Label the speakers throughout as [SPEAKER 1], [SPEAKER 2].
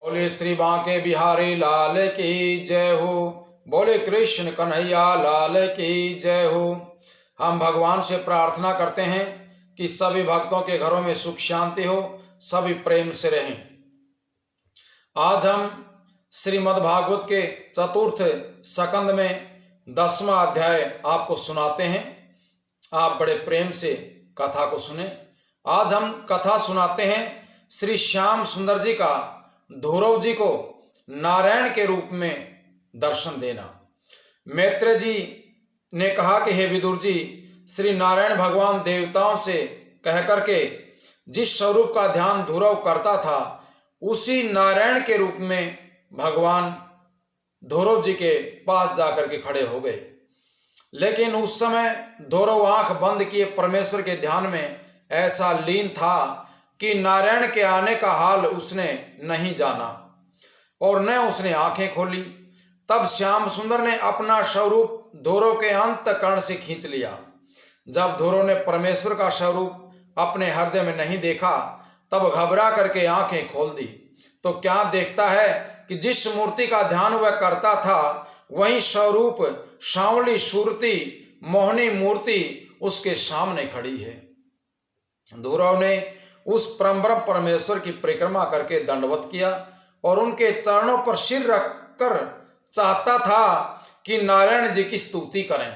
[SPEAKER 1] बोले श्री बांके बिहारी लाल की जय हो। बोले कृष्ण कन्हैया लाल की जय हो। हम भगवान से प्रार्थना करते हैं कि सभी भक्तों के घरों में सुख शांति हो, सभी प्रेम से रहें। आज हम श्रीमद् भागवत के चतुर्थ स्कंद में 10वां अध्याय आपको सुनाते हैं। आप बड़े प्रेम से कथा को सुने। आज हम कथा सुनाते हैं श्री श्याम सुंदर जी का ध्रुव जी को नारायण के रूप में दर्शन देना। मैत्रेय जी ने कहा कि हे विदुर जी, श्री नारायण भगवान देवताओं से कह करके जिस स्वरूप का ध्यान ध्रुव करता था, उसी नारायण के रूप में भगवान ध्रुव जी के पास जाकर के खड़े हो गए। लेकिन उस समय ध्रुव आंख बंद किए परमेश्वर के ध्यान में ऐसा लीन था कि नारायण के आने का हाल उसने नहीं जाना और न उसने आंखें खोली। तब श्याम सुंदर ने अपना स्वरूप ध्रुव के अंतःकरण से खींच लिया। जब ध्रुव ने परमेश्वर का स्वरूप अपने हृदय में नहीं देखा, तब घबरा करके आंखें खोल दी तो क्या देखता है कि जिस मूर्ति का ध्यान वह करता था, वही स्वरूप सांवली सूरती मोहनी मूर्ति उसके सामने खड़ी है। ध्रुव ने उस परम परमेश्वर की परिक्रमा करके दंडवत किया और उनके चरणों पर सिर रखकर चाहता था कि नारायण जी की स्तुति करें।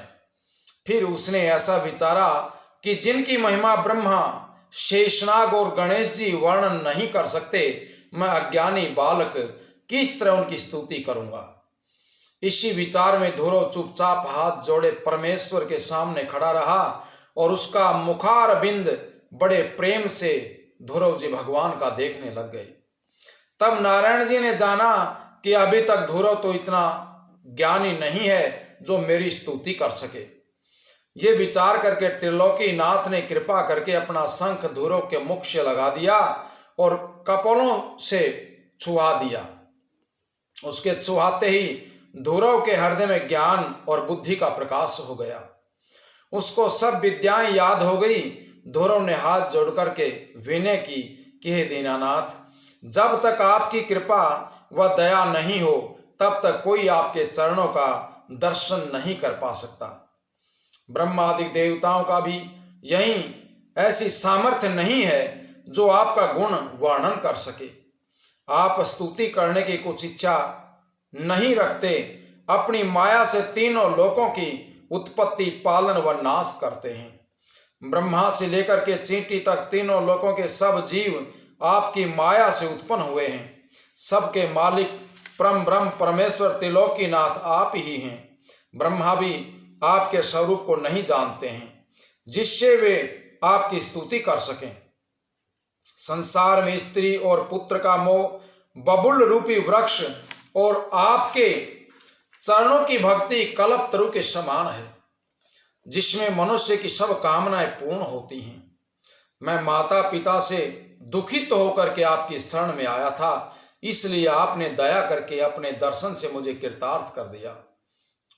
[SPEAKER 1] फिर उसने ऐसा विचारा कि जिनकी महिमा ब्रह्मा, शेषनाग और गणेश जी वर्णन नहीं कर सकते, मैं अज्ञानी बालक किस तरह उनकी स्तुति करूंगा। इसी विचार में ध्रुव चुपचाप हाथ जोड़े परमेश्वर के सामने खड़ा रहा और उसका मुखारबिंद बड़े प्रेम से ध्रुव जी भगवान का देखने लग गए। तब नारायण जी ने जाना कि अभी तक ध्रुव तो इतना ज्ञानी नहीं है जो मेरी स्तुति कर सके। ये विचार करके त्रिलोकी नाथ ने कृपा करके अपना शंख ध्रुव के मुख से लगा दिया और कपोलों से छुआ दिया। उसके छुआते ही ध्रुव के हृदय में ज्ञान और बुद्धि का प्रकाश हो गया। उसको सब विद्याएं याद हो गई। ध्रुव ने हाथ जोड़ करके विनय की कि हे दीनानाथ, जब तक आपकी कृपा व दया नहीं हो, तब तक कोई आपके चरणों का दर्शन नहीं कर पा सकता। ब्रह्मादि देवताओं का भी यही ऐसी सामर्थ्य नहीं है जो आपका गुण वर्णन कर सके। आप स्तुति करने की कुछ इच्छा नहीं रखते, अपनी माया से तीनों लोकों की उत्पत्ति, पालन व नाश करते हैं। ब्रह्मा से लेकर के चींटी तक तीनों लोकों के सब जीव आपकी माया से उत्पन्न हुए हैं। सबके मालिक परम ब्रह्म परमेश्वर त्रिलोकीनाथ आप ही हैं। ब्रह्मा भी आपके स्वरूप को नहीं जानते हैं जिससे वे आपकी स्तुति कर सकें। संसार में स्त्री और पुत्र का मोह बबुल रूपी वृक्ष और आपके चरणों की भक्ति कल्पतरु के समान है, जिसमें मनुष्य की सब कामनाएं पूर्ण होती हैं। मैं माता पिता से दुखित होकर के आपकी शरण में आया था, इसलिए आपने दया करके अपने दर्शन से मुझे कृतार्थ कर दिया।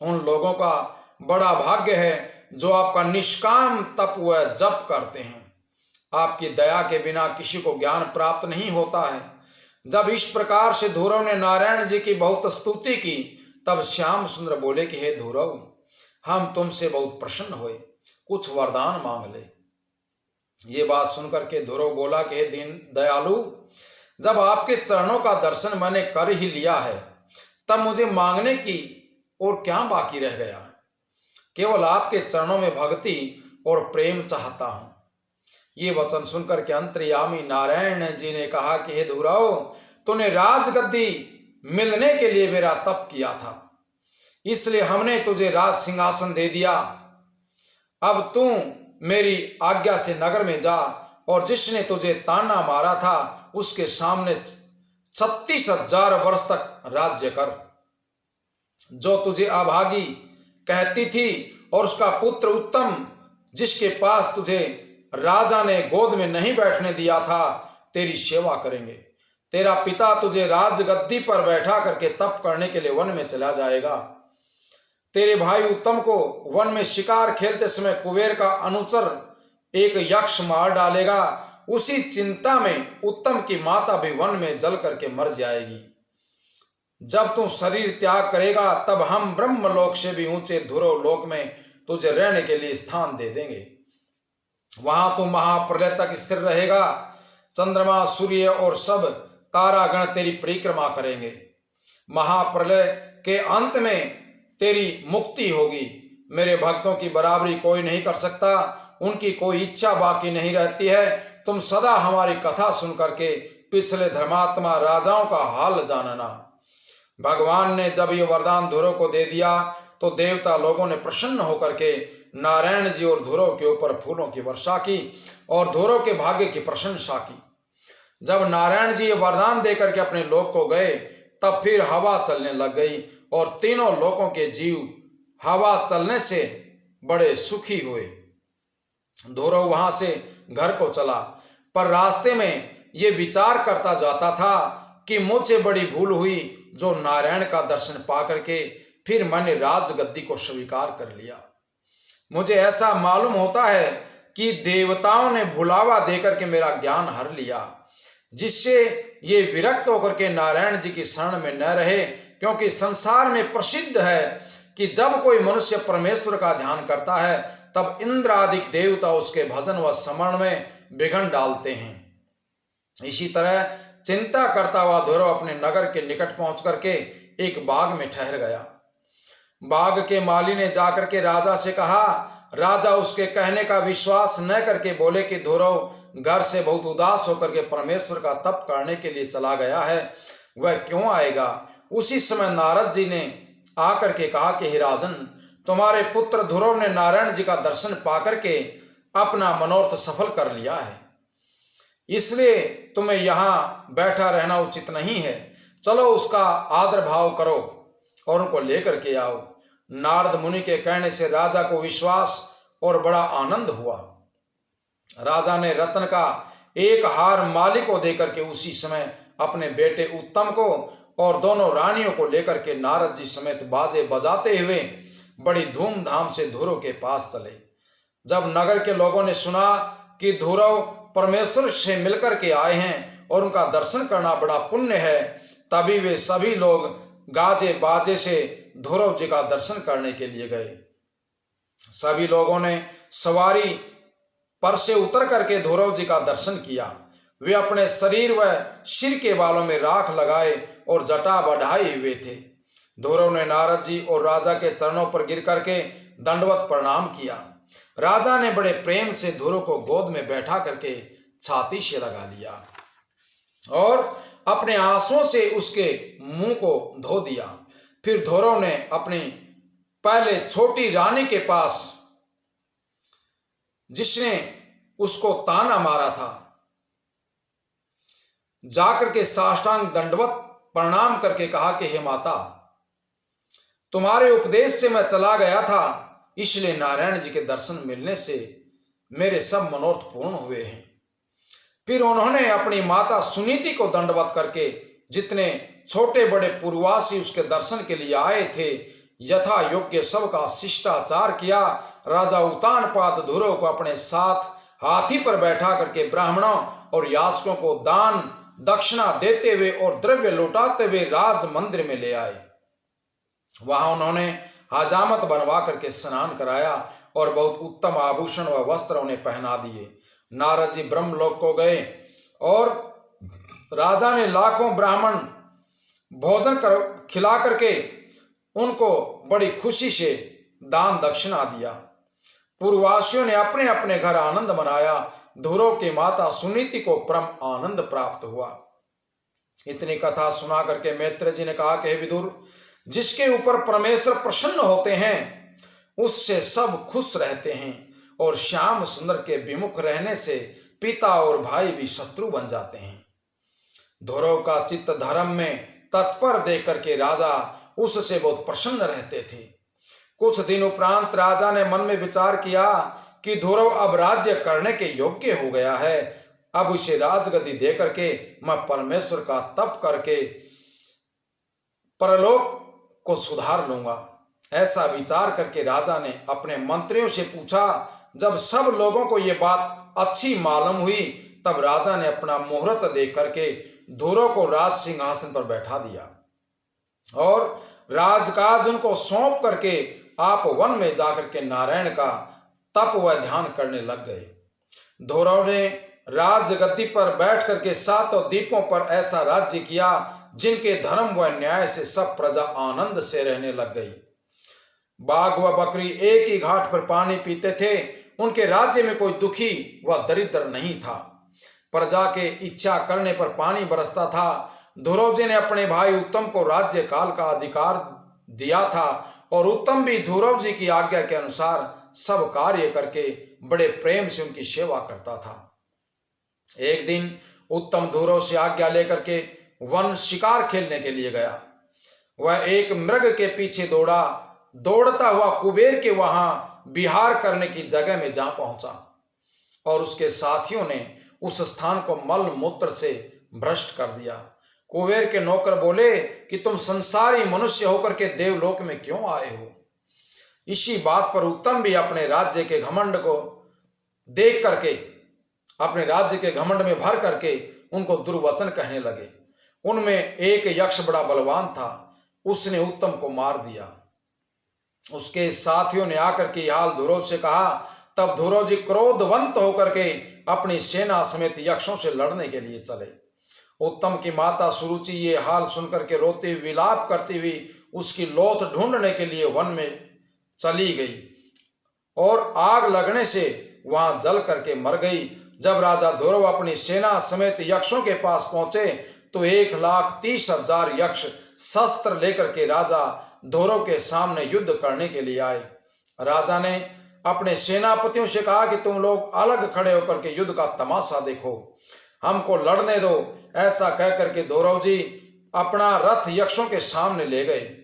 [SPEAKER 1] उन लोगों का बड़ा भाग्य है जो आपका निष्काम तप व जप करते हैं। आपकी दया के बिना किसी को ज्ञान प्राप्त नहीं होता है। जब इस प्रकार से ध्रुव ने नारायण जी की बहुत स्तुति की, तब श्याम सुंदर बोले कि हे ध्रुव, हम तुमसे बहुत प्रसन्न हुए, कुछ वरदान मांग ले। ये बात सुनकर के ध्रुव बोला कि हे दीन दयालु, जब आपके चरणों का दर्शन मैंने कर ही लिया है, तब मुझे मांगने की और क्या बाकी रह गया। केवल आपके चरणों में भक्ति और प्रेम चाहता हूं। ये वचन सुनकर के अंतर्यामी नारायण जी ने कहा कि हे ध्रुव, तूने राजगद्दी मिलने के लिए मेरा तप किया था, इसलिए हमने तुझे राज सिंहासन दे दिया। अब तू मेरी आज्ञा से नगर में जा और जिसने तुझे ताना मारा था उसके सामने 36,000 वर्ष तक राज्य कर। जो तुझे अभागी कहती थी और उसका पुत्र उत्तम, जिसके पास तुझे राजा ने गोद में नहीं बैठने दिया था, तेरी सेवा करेंगे। तेरा पिता तुझे राजगद्दी पर बैठा करके तप करने के लिए वन में चला जाएगा। तेरे भाई उत्तम को वन में शिकार खेलते समय कुबेर का अनुचर एक यक्ष मार डालेगा उसी चिंता में उत्तम की माता भी वन में जल करके मर जाएगी। जब तू शरीर त्याग करेगा तब हम ब्रह्मलोक से भी ऊंचे ध्रुव लोक में तुझे रहने के लिए स्थान दे देंगे। वहां तू महाप्रलय तक स्थिर रहेगा। चंद्रमा, सूर्य और सब तारागण तेरी परिक्रमा करेंगे। महाप्रलय के अंत में तेरी मुक्ति होगी। मेरे भक्तों की बराबरी कोई नहीं कर सकता, उनकी कोई इच्छा बाकी नहीं रहती है। तुम सदा हमारी कथा सुन करके पिछले धर्मात्मा राजाओं का हाल जानना। भगवान ने जब ये वरदान ध्रुव को दे दिया तो देवता लोगों ने प्रसन्न होकर के नारायण जी और ध्रुव के ऊपर फूलों की वर्षा की और ध्रुव के भाग्य की प्रशंसा की। जब नारायण जी ये वरदान देकर के अपने लोक को गए तब फिर हवा चलने लग गई और तीनों लोकों के जीव हवा चलने से बड़े सुखी हुए। ध्रुव वहां से घर को चला, पर रास्ते में ये विचार करता जाता था कि मुझसे बड़ी भूल हुई जो नारायण का दर्शन पा करके फिर मैंने राजगद्दी को स्वीकार कर लिया। मुझे ऐसा मालूम होता है कि देवताओं ने भुलावा देकर के मेरा ज्ञान हर लिया, जिससे ये विरक्त होकर के नारायण जी की शरण में न रहे। क्योंकि संसार में प्रसिद्ध है कि जब कोई मनुष्य परमेश्वर का ध्यान करता है तब इंद्र आदि देवता उसके भजन व स्मरण में विघ्न डालते हैं। इसी तरह चिंता करता हुआ ध्रुव अपने नगर के निकट पहुंच करके एक बाग में ठहर गया। बाग के माली ने जाकर के राजा से कहा। राजा उसके कहने का विश्वास न करके बोले कि ध्रुव घर से बहुत उदास होकर के परमेश्वर का तप करने के लिए चला गया है, वह क्यों आएगा? उसी समय नारद जी ने आकर के कहा कि हे राजन, तुम्हारे पुत्र ध्रुव ने नारायण जी का दर्शन पाकर के अपना मनोरथ सफल कर लिया है, इसलिए तुम्हें यहां बैठा रहना उचित नहीं है। चलो उसका आदर भाव करो और उनको लेकर के आओ। नारद मुनि के कहने से राजा को विश्वास और बड़ा आनंद हुआ। राजा ने रत्न का एक हार माली को देकर के उसी समय अपने बेटे उत्तम को और दोनों रानियों को लेकर के नारद जी समेत बाजे बजाते हुए बड़ी धूमधाम से ध्रुव के पास चले। जब नगर के लोगों ने सुना कि ध्रुव परमेश्वर से मिलकर के आए हैं और उनका दर्शन करना बड़ा पुण्य है, तभी वे सभी लोग गाजे बाजे से ध्रुव जी का दर्शन करने के लिए गए। सभी लोगों ने सवारी पर से उतर करके ध्रुव जी का दर्शन किया। वे अपने शरीर व सिर के बालों में राख लगाए और जटा बढ़ाए हुए थे। ध्रुव ने नारद जी और राजा के चरणों पर गिर करके दंडवत प्रणाम किया। राजा ने बड़े प्रेम से ध्रुव को गोद में बैठा करके छाती से लगा लिया और अपने आंसुओं से उसके मुंह को धो दिया। फिर ध्रुव ने अपनी पहले छोटी रानी के पास, जिसने उसको ताना मारा था, जाकर के साष्टांग दंडवत प्रणाम करके कहा कि हे माता, तुम्हारे उपदेश से मैं चला गया था, इसलिए नारायण जी के दर्शन मिलने से मेरे सब मनोरथ पूर्ण हुए हैं। फिर उन्होंने अपनी माता सुनीति को दंडवत करके जितने छोटे बड़े पूर्ववासी उसके दर्शन के लिए आए थे यथा योग्य सबका शिष्टाचार किया। राजा उतानपाद ध्रुव को अपने साथ हाथी पर बैठा करके ब्राह्मणों और याचकों को दान दक्षिणा देते हुए और द्रव्य लौटाते हुए राज मंदिर में ले आए। वहां उन्होंने हजामत बनवा करके स्नान कराया और बहुत उत्तम आभूषण व वस्त्र उन्हें पहना दिए। नारद जी ब्रह्मलोक को गए और राजा ने लाखों ब्राह्मण भोजन खिला करके उनको बड़ी खुशी से दान दक्षिणा दिया। पूर्ववासियों ने अपने अपने घर आनंद मनाया। ध्रुव की माता सुनीति को परम आनंद प्राप्त हुआ। इतनी कथा सुना करके मैत्र जी ने कहा कि हे विदुर, जिसके ऊपर परमेश्वर प्रसन्न होते हैं उससे सब खुश रहते हैं और श्याम सुंदर के विमुख रहने से पिता और भाई भी शत्रु बन जाते हैं। ध्रुव का चित्त धर्म में तत्पर देख करके राजा उससे बहुत प्रसन्न रहते थे। कुछ दिन उपरांत राजा ने मन में विचार किया कि ध्रुव अब राज्य करने के योग्य हो गया है, अब उसे राजगद्दी दे करके मैं परमेश्वर का तप करके परलोक को सुधार लूंगा। ऐसा विचार करके राजा ने अपने मंत्रियों से पूछा। जब सब लोगों को ये बात अच्छी मालूम हुई तब राजा ने अपना मुहूर्त देख करके ध्रुव को राज सिंहासन पर बैठा दिया और राजकाज उनको सौंप करके आप वन में जाकर के नारायण का तप व ध्यान करने लग गए। ध्रुव ने राज गद्दी पर बैठ करके सातों द्वीपों पर ऐसा राज्य किया जिनके धर्म व न्याय से सब प्रजा आनंद से रहने लग गई। बाघ व बकरी एक ही घाट पर पानी पीते थे। उनके राज्य में कोई दुखी व दरिद्र नहीं था। प्रजा के इच्छा करने पर पानी बरसता था। ध्रुव जी ने अपने भाई उत्तम को राज्य काल का अधिकार दिया था और उत्तम भी ध्रुव जी की आज्ञा के अनुसार सब कार्य करके बड़े प्रेम से उनकी सेवा करता था। एक दिन उत्तम ध्रुव से आज्ञा लेकर के वन शिकार खेलने के लिए गया। वह एक मृग के पीछे दौड़ा। दौड़ता हुआ कुबेर के वहां विहार करने की जगह में जा पहुंचा और उसके साथियों ने उस स्थान को मल मूत्र से भ्रष्ट कर दिया। कुबेर के नौकर बोले कि तुम संसारी मनुष्य होकर के देवलोक में क्यों आए हो। इसी बात पर उत्तम भी अपने राज्य के घमंड को देख करके, अपने राज्य के घमंड में भर करके उनको दुर्वचन कहने लगे। उनमें एक यक्ष बड़ा बलवान था। उसने उत्तम को मार दिया। उसके साथियों ने आकर के हाल ध्रुव से कहा। तब ध्रुव जी क्रोधवंत होकर के अपनी सेना समेत यक्षों से लड़ने के लिए चले। उत्तम की माता सुरुचि ये हाल सुनकर के रोते विलाप करती हुई उसकी लोथ ढूंढने के लिए वन में चली गई और आग लगने से वहां जल करके मर गई। जब राजा ध्रुव अपनी सेना समेत यक्षों के पास पहुंचे तो 1,30,000 यक्ष शस्त्र लेकर के राजा ध्रुव के सामने युद्ध करने के लिए आए। राजा ने अपने सेनापतियों से कहा कि तुम लोग अलग खड़े होकर के युद्ध का तमाशा देखो, हमको लड़ने दो। ऐसा कहकर के ध्रुव जी अपना रथ यक्षों के सामने ले गए।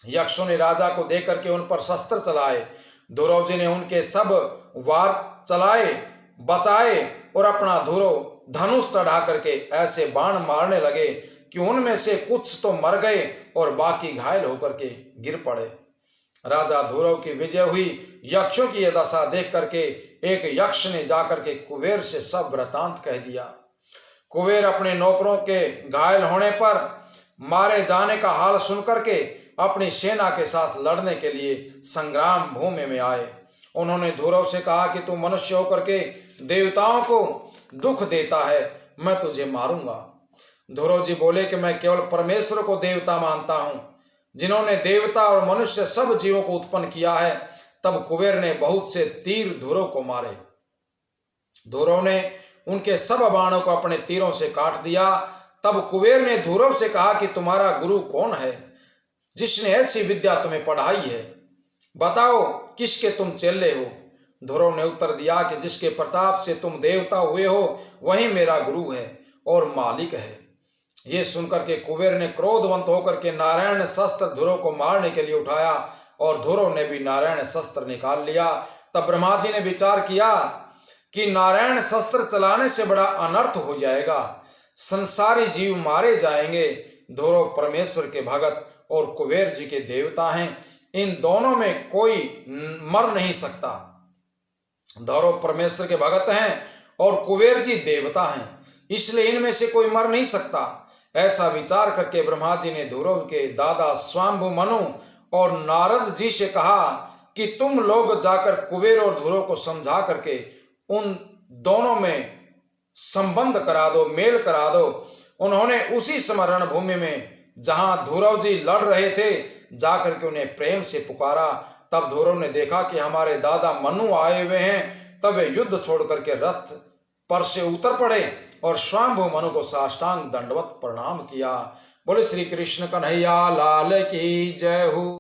[SPEAKER 1] यक्षों ने राजा को देख करके उन पर शस्त्र चलाए। ध्रुव जी ने उनके सब वार चलाए, बचाए और अपना ध्रुव धनुष चढ़ा करके ऐसे बाण मारने लगे कि उनमें से कुछ तो मर गए और बाकी घायल होकर के गिर पड़े। राजा ध्रुव की विजय हुई। यक्षों की यह दशा देख करके एक यक्ष ने जाकर के कुबेर से सब वृतांत कह दिया। कुबेर अपने नौकरों के घायल होने पर, मारे जाने का हाल सुनकर के अपनी सेना के साथ लड़ने के लिए संग्राम भूमि में आए। उन्होंने ध्रुव से कहा कि तू मनुष्य होकर के देवताओं को दुख देता है, मैं तुझे मारूंगा। ध्रुव जी बोले कि मैं केवल परमेश्वर को देवता मानता हूं, जिन्होंने देवता और मनुष्य सब जीवों को उत्पन्न किया है। तब कुबेर ने बहुत से तीर ध्रुव को मारे। ध्रुव ने उनके सब बाणों को अपने तीरों से काट दिया। तब कुबेर ने ध्रुव से कहा कि तुम्हारा गुरु कौन है जिसने ऐसी विद्या तुम्हें पढ़ाई है, बताओ किसके तुम चेले हो। ध्रुव ने उत्तर दिया कि जिसके प्रताप से तुम देवता हुए हो वही मेरा गुरु है और मालिक है। ये सुनकर के कुबेर ने क्रोधवंत होकर के नारायण शस्त्र ध्रुव को मारने के लिए उठाया और ध्रुव ने भी नारायण शस्त्र निकाल लिया। तब ब्रह्मा जी ने विचार किया कि नारायण शस्त्र चलाने से बड़ा अनर्थ हो जाएगा, संसारी जीव मारे जाएंगे। ध्रुव परमेश्वर के भगत और कुबेर जी के देवता हैं, इन दोनों में कोई मर नहीं सकता। ध्रुव परमेश्वर के भगत हैं और कुबेर जी देवता हैं, इसलिए इनमें से कोई मर नहीं सकता। ऐसा विचार करके ब्रह्मा जी ने ध्रुव के दादा स्वांभु मनु और नारद जी से कहा कि तुम लोग जाकर कुबेर और ध्रुव को समझा करके उन दोनों में संबंध करा दो, मेल करा दो। उन्होंने उसी समरण भूमि में जहां ध्रुव जी लड़ रहे थे जाकर के उन्हें प्रेम से पुकारा। तब ध्रुव ने देखा कि हमारे दादा मनु आए हुए हैं। तब वे युद्ध छोड़ करके रथ पर से उतर पड़े और स्वांभु मनु को साष्टांग दंडवत प्रणाम किया। बोले श्री कृष्ण कन्हैया लाल की जय हो।